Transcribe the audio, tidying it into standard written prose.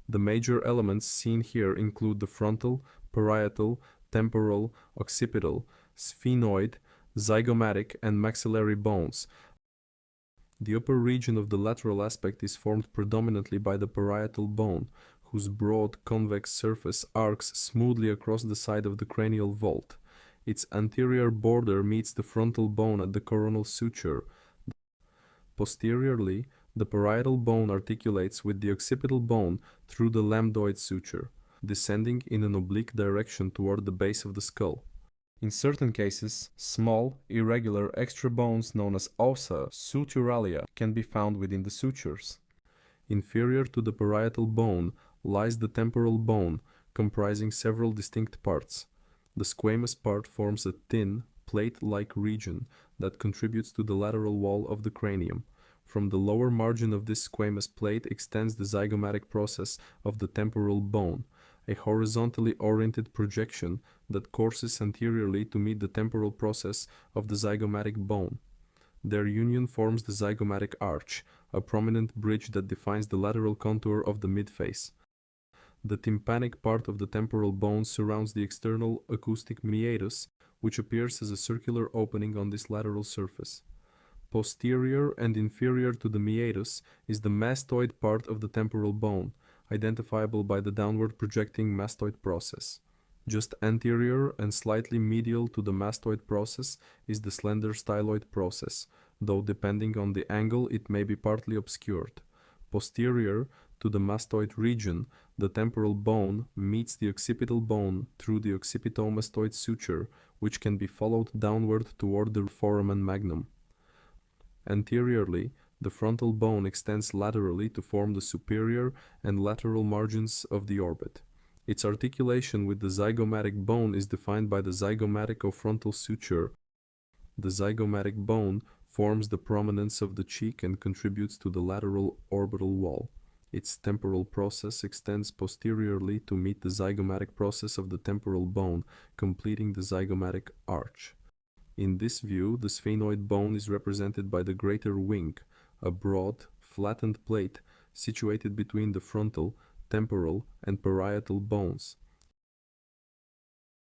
The major elements seen here include the frontal, parietal, temporal, occipital, sphenoid, zygomatic, and maxillary bones. The upper region of the lateral aspect is formed predominantly by the parietal bone, whose broad convex surface arcs smoothly across the side of the cranial vault. Its anterior border meets the frontal bone at the coronal suture. Posteriorly, the parietal bone articulates with the occipital bone through the lambdoid suture, descending in an oblique direction toward the base of the skull. In certain cases, small, irregular extra bones known as ossa suturalia can be found within the sutures. Inferior to the parietal bone lies the temporal bone, comprising several distinct parts. The squamous part forms a thin, plate-like region that contributes to the lateral wall of the cranium. From the lower margin of this squamous plate extends the zygomatic process of the temporal bone, a horizontally oriented projection that courses anteriorly to meet the temporal process of the zygomatic bone. Their union forms the zygomatic arch, a prominent bridge that defines the lateral contour of the midface. The tympanic part of the temporal bone surrounds the external acoustic meatus, which appears as a circular opening on this lateral surface. Posterior and inferior to the meatus is the mastoid part of the temporal bone, identifiable by the downward projecting mastoid process. Just anterior and slightly medial to the mastoid process is the slender styloid process, though depending on the angle it may be partly obscured. Posterior to the mastoid region, the temporal bone meets the occipital bone through the occipitomastoid suture, which can be followed downward toward the foramen magnum. Anteriorly, the frontal bone extends laterally to form the superior and lateral margins of the orbit. Its articulation with the zygomatic bone is defined by the zygomatico-frontal suture. The zygomatic bone forms the prominence of the cheek and contributes to the lateral orbital wall. Its temporal process extends posteriorly to meet the zygomatic process of the temporal bone, completing the zygomatic arch. In this view, the sphenoid bone is represented by the greater wing, a broad, flattened plate situated between the frontal, temporal, and parietal bones.